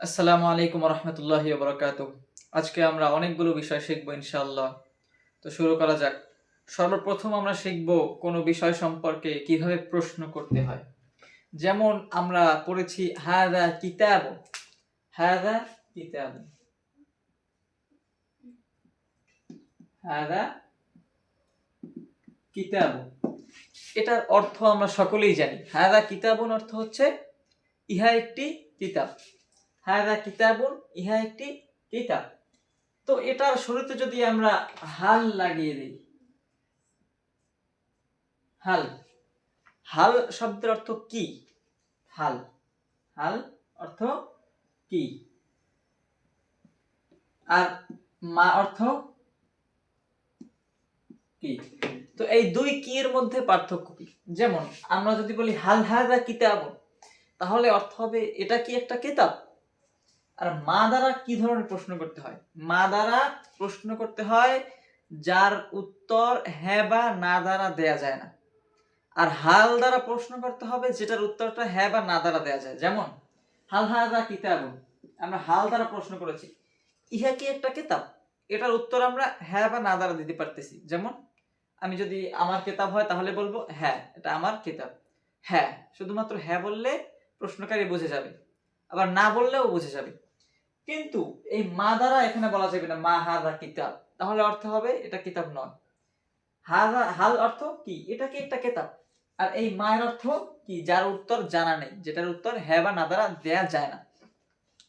আসসালামু আলাইকুম রহমতুল্লাহি বারাকাতুহ। আজকে আমরা অনেকগুলো বিষয় শিখব ইনশাআল্লাহ। তো শুরু করা যাক। সর্বপ্রথম আমরা শিখব কোনো বিষয় সম্পর্কে কিভাবে প্রশ্ন করতে হয়। যেমন আমরা পড়েছি হাযা কিতাব, হাযা কিতাব, হাযা কিতাব। এটার অর্থ আমরা সকলেই জানি। হাযা কিতাবুন অর্থ হচ্ছে ইহা একটি কিতাব। হাযা কিতাবুন, ইহা একটি কিতাব। তো এটার শুরুতে যদি আমরা হাল লাগিয়ে দিই, হাল, হাল শব্দের অর্থ কি? হাল, হাল অর্থ কি? আর মা অর্থ কি? তো এই দুই কি এর মধ্যে পার্থক্য কি? যেমন আমরা যদি বলি হাল হাযা কিতাব, তাহলে অর্থ হবে এটা কি একটা কিতাব। আর মা দ্বারা কি ধরনের প্রশ্ন করতে হয়? মা দ্বারা প্রশ্ন করতে হয় যার উত্তর হ্যাঁ বা না দ্বারা দেয়া যায় না। আর হাল দ্বারা প্রশ্ন করতে হবে যেটার উত্তরটা হ্যাঁ বা না দ্বারা দেয়া যায়। যেমন হাল হাযা কিতাবুন, আমরা হাল দ্বারা প্রশ্ন করেছি ইহা কি একটা কিতাব, এটার উত্তর আমরা হ্যাঁ বা না দ্বারা দিতে পারতেছি। যেমন আমি যদি আমার কিতাব হয় তাহলে বলবো হ্যাঁ এটা আমার কিতাব। হ্যাঁ, শুধুমাত্র হ্যাঁ বললে প্রশ্নকারী বুঝে যাবে, আবার না বললেও বুঝে যাবে। কিন্তু এই মা দ্বারা এখানে বলা যাবে না মা হাযা কিতাব, তাহলে অর্থ হবে এটা কিতাব নয়। হাযা, হাল অর্থ কি এটা কি একটা কিতাব। আর এই মায়ের অর্থ কি যার উত্তর জানা নেই, যেটার উত্তর হ্যাঁ বা না দ্বারা দেয়া যায় না।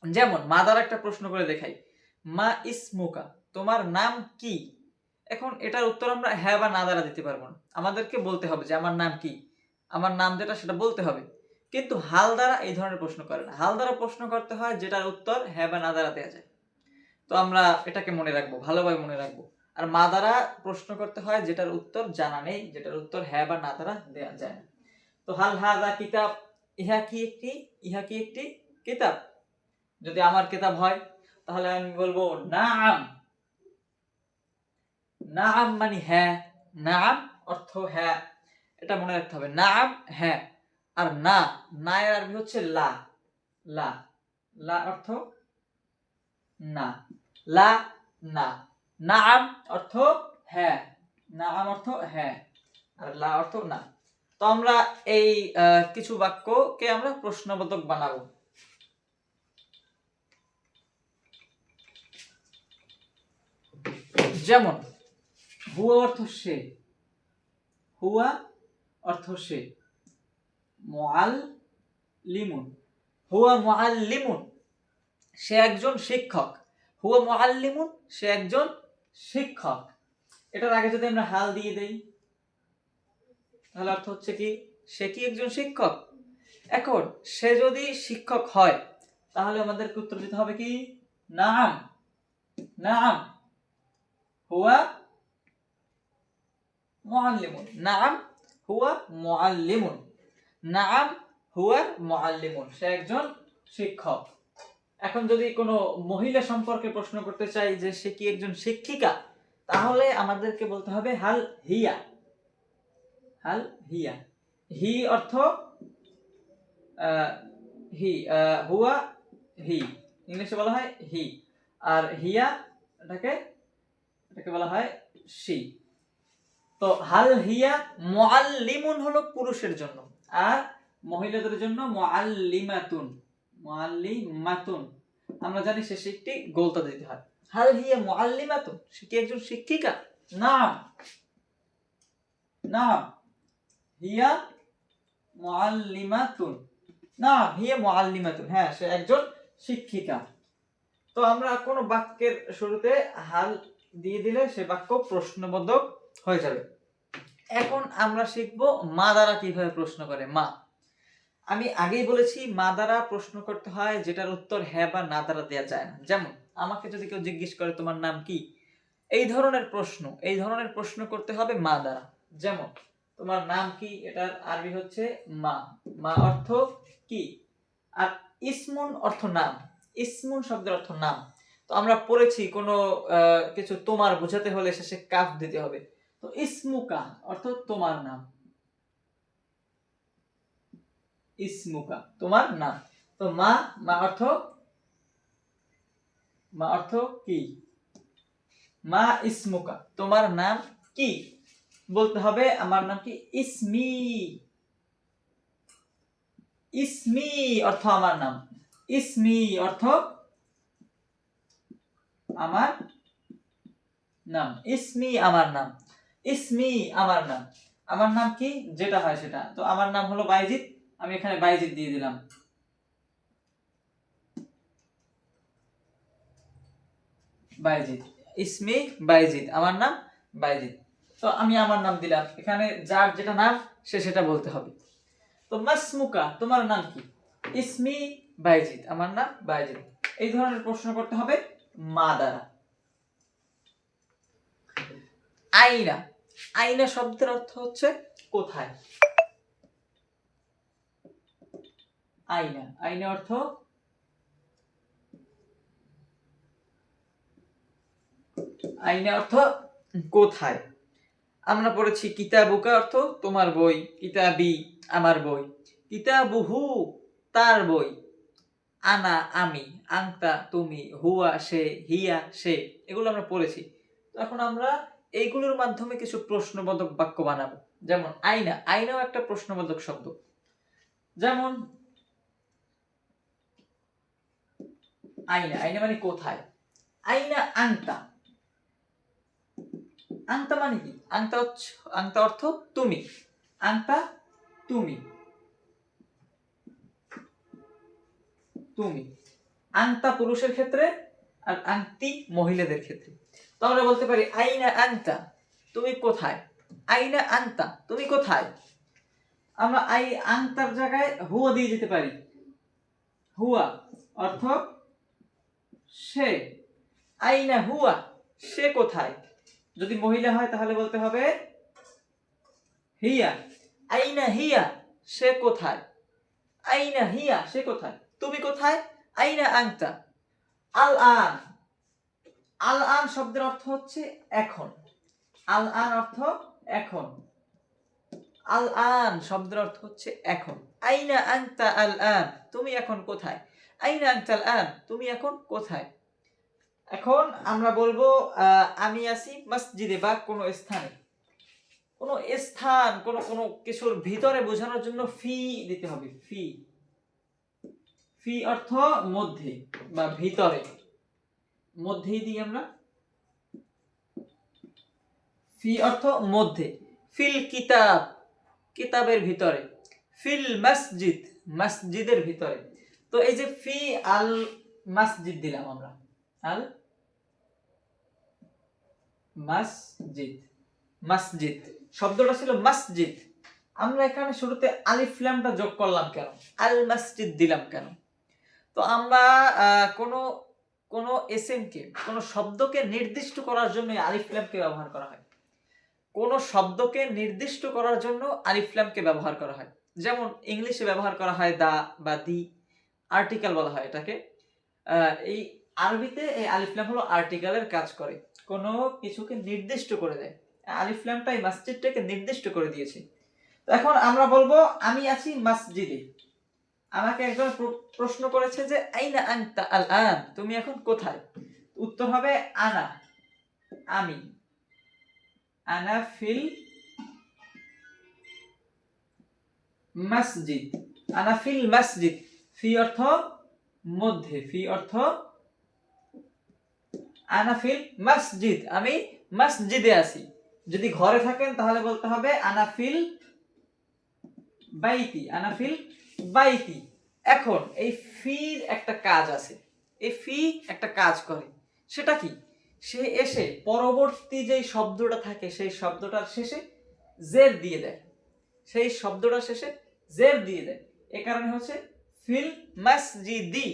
যেমন মা দ্বারা একটা প্রশ্ন করে দেখাই, মা ইসমুকা, তোমার নাম কি? এখন এটার উত্তর আমরা হ্যাঁ বা না দ্বারা দিতে পারবো না, আমাদেরকে বলতে হবে যে আমার নাম কি, আমার নাম যেটা সেটা বলতে হবে। কিন্তু হাল দ্বারা এই ধরনের প্রশ্ন করে না, হাল দ্বারা প্রশ্ন করতে হয় যেটার উত্তর হ্যাঁ বা না দ্বারা দেওয়া যায়। তো আমরা এটাকে মনে রাখবো, ভালোভাবে মনে রাখবো। আর মা দ্বারা প্রশ্ন করতে হয় যেটার উত্তর জানা নেই, যেটার উত্তর হ্যাঁ বা না দ্বারা দেওয়া যায় না। তো হাল হাযা কিতাব, ইহা কি একটি, ইহা কি একটি কিতাব। যদি আমার কিতাব হয় তাহলে আমি বলবো নাআম। নাআম মানে হ্যাঁ, নাআম অর্থ হ্যাঁ, এটা মনে রাখতে হবে। নাআম হ্যাঁ, আর না, না এর আরবি হচ্ছে লা, লা, লা অর্থ না, লা না। নাআম অর্থ হ্যাঁ, নাআম অর্থ হ্যাঁ, আর লা অর্থ না। তো আমরা এই কিছু বাক্যকে আমরা প্রশ্নবোধক বানাবো। যেমন হুয়া অর্থ সে, হুয়া অর্থ সে। মুআল্লিমুন, হুয়া মুআল্লিমুন, সে একজন শিক্ষক। হুয়া মুআল্লিমুন, সে একজন শিক্ষক। এটার আগে যদি আমরা হাল দিয়ে দেই তাহলে অর্থ হচ্ছে কি সে কি একজন শিক্ষক। এখন সে যদি শিক্ষক হয় তাহলে আমাদেরকে উত্তর দিতে হবে কি নাআম, নাআম হুয়া মুআল্লিমুন, নাআম হুয়া মুআল্লিমুন, নাআম হুয়া মুআল্লিমুন, সে একজন শিক্ষক। এখন যদি কোনো মহিলা সম্পর্কে প্রশ্ন করতে চাই যে সে কি একজন শিক্ষিকা, তাহলে আমাদেরকে বলতে হবে হাল হিয়া, হাল হিয়া। হি অর্থ হি, হুয়া হি, ইংলিশে বলা হয় হি। আর হিয়া এটাকে, এটাকে বলা হয় সি। তো হাল হিয়া মুআল্লিমুন হলো পুরুষের জন্য, আর মহিলাদের জন্য মুআল্লিমাতুন, মুআল্লিমাতুন। আমরা জানি শেষে একটি গোলতা দিতে হয়। হাল হিয়া মুআল্লিমাতুন, সে কি একজন শিক্ষিকা? না, না, হিয়া মুআল্লিমাতুন, না হিয়া মুআল্লিমাতুন, হ্যাঁ সে একজন শিক্ষিকা। তো আমরা কোন বাক্যের শুরুতে হাল দিয়ে দিলে সে বাক্য প্রশ্নবোধক হয়ে যাবে। এখন আমরা শিখব মা দ্বারা কিভাবে প্রশ্ন করে। মা, আমি আগেই বলেছি মা দ্বারা প্রশ্ন করতে হয় যেটার উত্তর হ্যাঁ বা না দ্বারা দেওয়া যায় না। যেমন আমাকে যদি কেউ জিজ্ঞেস করে তোমার নাম কি, এই ধরনের প্রশ্ন, এই ধরনের প্রশ্ন করতে হবে মা দ্বারা। যেমন তোমার নাম কি, এটার আরবি হচ্ছে মা, মা অর্থ কি। আর ইসমুন অর্থ নাম, ইসমুন শব্দের অর্থ নাম। তো আমরা পড়েছি কোনো কিছু তোমার বোঝাতে হলে শেষে কাফ দিতে হবে। তো ইসমুকা অর্থ তোমার নাম, ইসমুকা তোমার নাম। তো মা, মা অর্থ মা অর্থ কি, মা ইসমুকা, তোমার নাম কি, বলতে হবে আমার নাম কি, ইসমি। ইসমি অর্থ আমার নাম, ইসমি অর্থ আমার নাম, ইসমি আমার নাম, ইসমি আমার নাম, আমার নাম কি যেটা হয় সেটা। তো আমার নাম হলো বাইজিদ, আমি এখানে বাইজিদ দিয়ে দিলাম। বাইজিদ, ইসমি বাইজিদ, আমার নাম বাইজিদ। তো আমি আমার নাম দিলাম, এখানে যার যেটা নাম সে সেটা বলতে হবে। তো মাসমুকা, তোমার নাম কি, ইসমি বাইজিদ, আমার নাম বাইজিদ। এই ধরনের প্রশ্ন করতে হবে মা দ্বারা। আইনা, আইনা শব্দের অর্থ হচ্ছে কোথায়। আইনা, আইনা অর্থ আইনা অর্থ কোথায়। আমরা পড়েছি কিতাবুকা অর্থ তোমার বই, কিতাবি আমার বই, কিতাবুহু তার বই, আনা আমি, আংতা তুমি, হুয়া সে, হিয়া সে, এগুলো আমরা পড়েছি। তো এখন আমরা এইগুলোর মাধ্যমে কিছু প্রশ্নবোধক বাক্য বানাবো। যেমন আইনা, আইনাও একটা প্রশ্নবোধক শব্দ। যেমন আইনা, আইনা মানে কোথায়। আইনা আংতা, আংতা মানে কি, আংতা হচ্ছে, আংতা অর্থ তুমি, আংতা তুমি, তুমি। আংতা পুরুষের ক্ষেত্রে আর আংতি মহিলাদের ক্ষেত্রে। তো আমরা বলতে পারি আইনা আংতা, তুমি কোথায়, আইনা আংতা তুমি কোথায়। আমরা আই আংতার জায়গায় হুয়া দিয়ে যেতে পারি, হুয়া অর্থ সে, আইনা হুয়া সে কোথায়। যদি মহিলা হয় তাহলে বলতে হবে হিয়া, আইনা হিয়া সে কোথায়, আইনা হিয়া সে কোথায়, তুমি কোথায়, আইনা আংতা। আল আন, আল আন শব্দের অর্থ হচ্ছে এখন, আল আন অর্থ এখন, আল আন শব্দের অর্থ হচ্ছে এখন। আইনা আংতা আল আন, তুমি এখন কোথায়, আইনা আংতা আল আন তুমি এখন কোথায়। এখন আমরা বলবো আমি আছি মসজিদে বা কোনো স্থানে, কোনো স্থান কোনো কোনো কিছুর ভিতরে বোঝানোর জন্য ফি দিতে হবে, ফি, ফি অর্থ মধ্যে বা ভিতরে, মধ্যেই দিই আমরা, ফি অর্থ মধ্যে। ফিল কিতাব কিতাবের ভিতরে, ফিল মসজিদ মসজিদের ভিতরে। তো এই যে ফি আল মসজিদ দিলাম আমরা, আল মসজিদ, মসজিদ শব্দটা ছিল মসজিদ, আমরা এখানে শুরুতে আলিফ লামটা যোগ করলাম কেন, আল মসজিদ দিলাম কেন। তো আমরা কোন কোন এসএমকে, কোন শব্দকে নির্দিষ্ট করার জন্য আলিফ লামকে ব্যবহার করা হয়, কোন শব্দকে নির্দিষ্ট করার জন্য আলিফ লামকে ব্যবহার করা হয়। যেমন ইংলিশে ব্যবহার করা হয় দা বা দি, আর্টিকেল বলা হয় এটাকে। এই আরবিতে এই আলিফ লাম হলো আর্টিকেলের কাজ করে, কোনো কিছুকে নির্দিষ্ট করে দেয়। আলিফ লামটা এই মসজিদটাকে নির্দিষ্ট করে দিয়েছে। তো এখন আমরা বলবো আমি আছি মসজিদে। আমাকে একজন প্রশ্ন করেছে যে আইনা আনতা আল আন, তুমি এখন কোথায়। উত্তর হবে আনা আমি, আনা ফিল মসজিদ, আনা ফিল মসজিদ। ফি অর্থ মধ্যে, ফি অর্থ আনা ফিল মসজিদ, আমি মসজিদে আছি। যদি ঘরে থাকেন তাহলে বলতে হবে আনা ফিল বাইতি, আনা ফিল বাইতি। এখন এই ফির একটা কাজ আছে, এই ফি একটা কাজ করে, সেটা কি, সে এসে পরবর্তী যে শব্দটা থাকে সেই শব্দটার শেষে জের দিয়ে দেয়, সেই শব্দটার শেষে জের দিয়ে দেয়। এ কারণে হচ্ছে ফিল মসজিদি,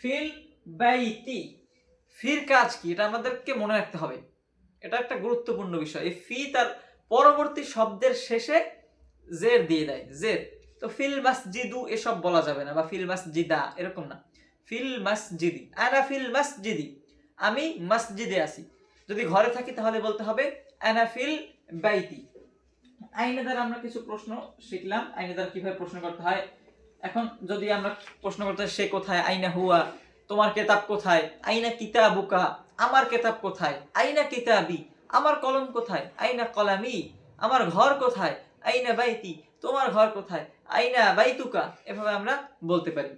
ফিল বাইতি। ফির কাজ কি এটা আমাদেরকে মনে রাখতে হবে, এটা একটা গুরুত্বপূর্ণ বিষয়। এই ফি তার পরবর্তী শব্দের শেষে জের দিয়ে দেয়, জের। তো ফিল মসজিদু এসব বলা যাবে না, বা ফিল মসজিদা এরকম না, ফিল মসজিদি, আনা ফিল মসজিদি, আমি মসজিদে আছি। যদি ঘরে থাকি তাহলে বলতে হবে আনা ফিল বাইতি। আইনে দ্বারা আমরা কিছু প্রশ্ন শিখলাম, আইনে দ্বারা কিভাবে প্রশ্ন করতে হয়। এখন যদি আমরা প্রশ্ন করতে হয় সে কোথায়, আইনা হুয়া, তোমার কেতাব কোথায়, আইনা কিতাবুকা, আমার কেতাব কোথায়, আইনা কিতাবি, আমার কলম কোথায়, আইনা কলামি, আমার ঘর কোথায়, আইনা বাইতি, তোমার ঘর কোথায়, আইনা বাইতুকা, এভাবে আমরা বলতে পারি।